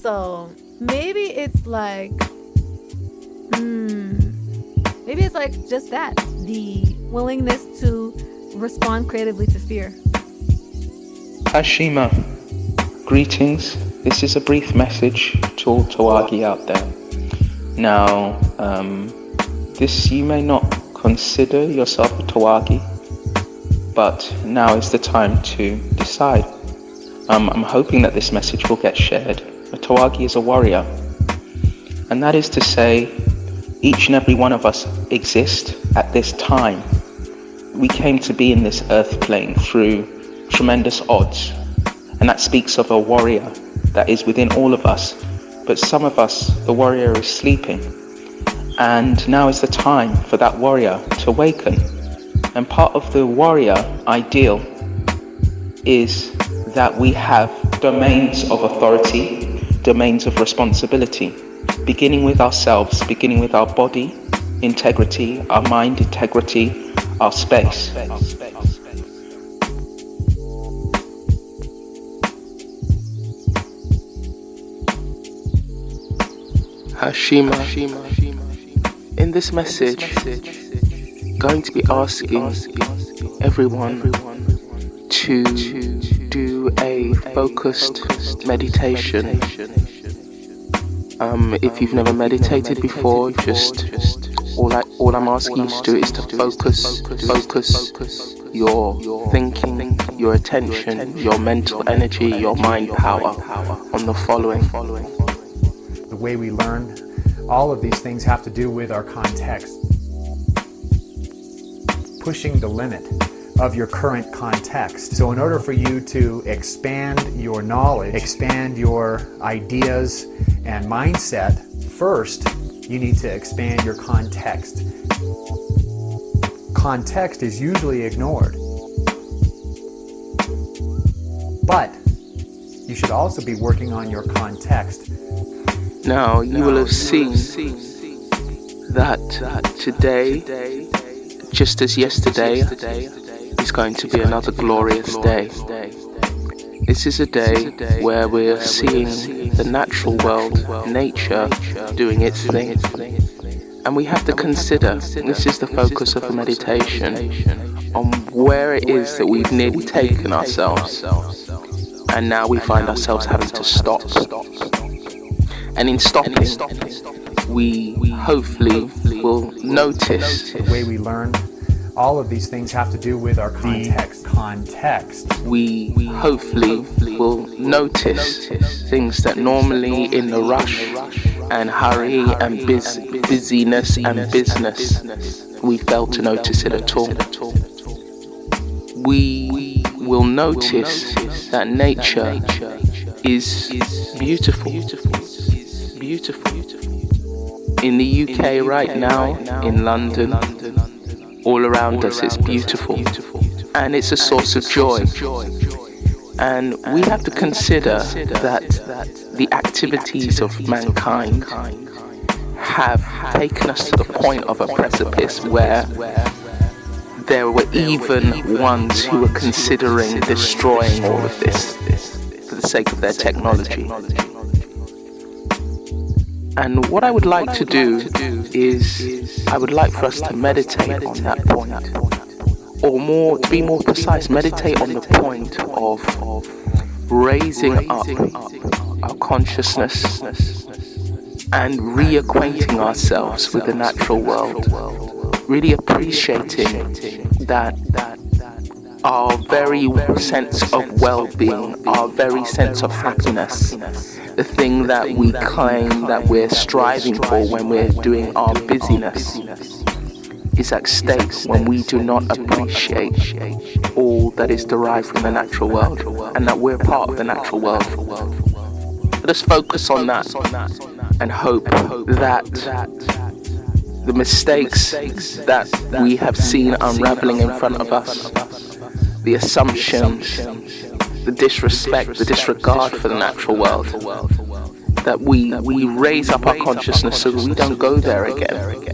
So maybe it's like, maybe it's like just that, the willingness to respond creatively to fear. Hashima, greetings. This is a brief message to all Tehwagi out there. Now, this you may not consider yourself a Tehwagi, but now is the time to decide. I'm hoping that this message will get shared. A Tehwagi is a warrior, and that is to say, each and every one of us exist at this time. We came to be in this earth plane through tremendous odds, and that speaks of a warrior that is within all of us. But some of us, the warrior is sleeping, and now is the time for that warrior to awaken. And part of the warrior ideal is that we have domains of authority, domains of responsibility, beginning with ourselves, beginning with our body integrity, our mind integrity, our space. Hashima. In this message, going to be asking everyone to do a focused meditation. If you've never meditated before, just all I'm asking you to do is to focus your thinking, your attention, your mental energy, your mind power on the following. The way we learn, all of these things have to do with our context. Pushing the limit of your current context. So in order for you to expand your knowledge, expand your ideas and mindset, first you need to expand your context. Context is usually ignored. But you should also be working on your context. Now, you will have seen that today, just as yesterday, is going to be another glorious day. This is a day where we're seeing the natural world, nature, doing its thing. And we have to consider, this is the focus of the meditation, on where it is that we've nearly taken ourselves. And now we find ourselves having to stop. And in stopping, we hopefully will notice. The way we learn, all of these things have to do with our context. We hopefully will notice things that normally in the rush and hurry and busyness and business, we fail to notice it at all. We will notice that nature is beautiful. In the UK right now, in London, all around us it's beautiful, and it's a source of joy. And we have to consider that the activities of mankind have taken us to the point of a precipice where there were even ones who were considering destroying all of this for the sake of their technology. And what I would like to do is, I would like for us to meditate on that point. Or more, to be more precise, meditate on the point of raising up our consciousness and reacquainting ourselves with the natural world. Really appreciating that our very sense of well-being, our very sense of happiness, the thing that we claim that we're striving for when we're doing our busyness, is at stake when we do not appreciate all that is derived from the natural world, and that we're part of the natural world. Let us focus on that and hope that the mistakes that we have seen unraveling in front of us, the assumptions, the disrespect, the disregard for the natural world, that we raise up our consciousness so that we don't go there again.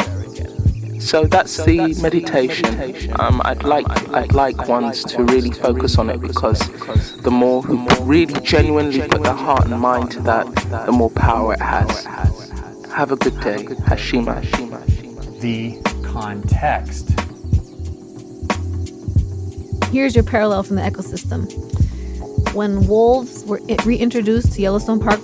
So that's the meditation. I'd like ones to really focus on it, because the more who really genuinely put their heart and mind to that, the more power it has. Have a good day. Hashima. The context. Here's your parallel from the ecosystem. When wolves were reintroduced to Yellowstone Park,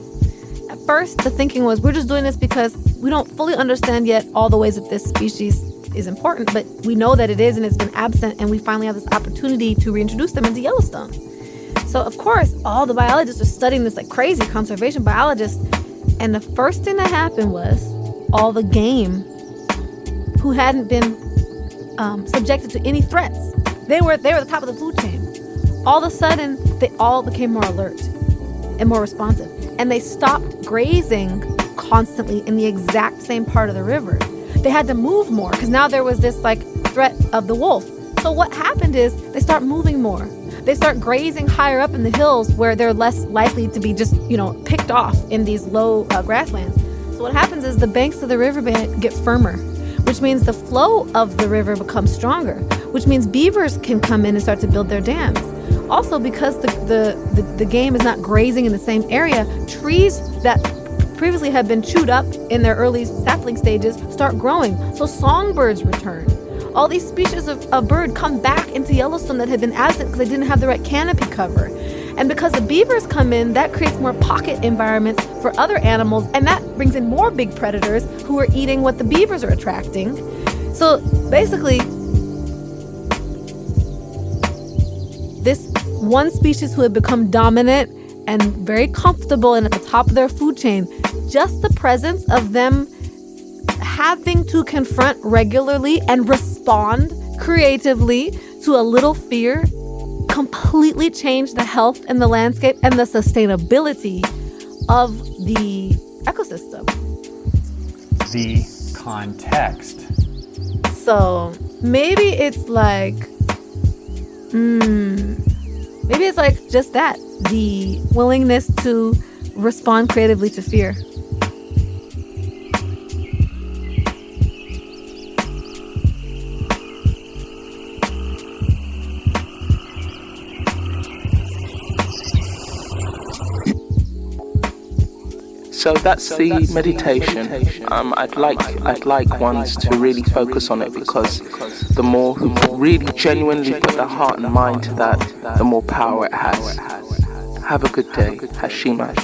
at first the thinking was, we're just doing this because we don't fully understand yet all the ways that this species is important, but we know that it is and it's been absent, and we finally have this opportunity to reintroduce them into Yellowstone. So of course, all the biologists are studying this like crazy, conservation biologists, and the first thing that happened was all the game who hadn't been subjected to any threats. They were at the top of the food chain. All of a sudden, they all became more alert and more responsive. And they stopped grazing constantly in the exact same part of the river. They had to move more because now there was this like threat of the wolf. So what happened is they start moving more. They start grazing higher up in the hills where they're less likely to be just, picked off in these low grasslands. So what happens is the banks of the riverbed get firmer, which means the flow of the river becomes stronger, which means beavers can come in and start to build their dams. Also, because the game is not grazing in the same area, trees that previously had been chewed up in their early sapling stages start growing. So songbirds return. All these species of bird come back into Yellowstone that had been absent because they didn't have the right canopy cover. And because the beavers come in, that creates more pocket environments for other animals, and that brings in more big predators who are eating what the beavers are attracting. So basically, this one species who had become dominant and very comfortable and at the top of their food chain, just the presence of them having to confront regularly and respond creatively to a little fear completely changed the health and the landscape and the sustainability of the ecosystem. The context. So maybe it's like, just that, the willingness to respond creatively to fear. So that's the meditation. I'd like ones to really focus on it, because the more who really genuinely put their heart and mind to that, the more power it has. Have a good day. Hashima.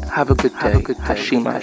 Have a good day. Hashima.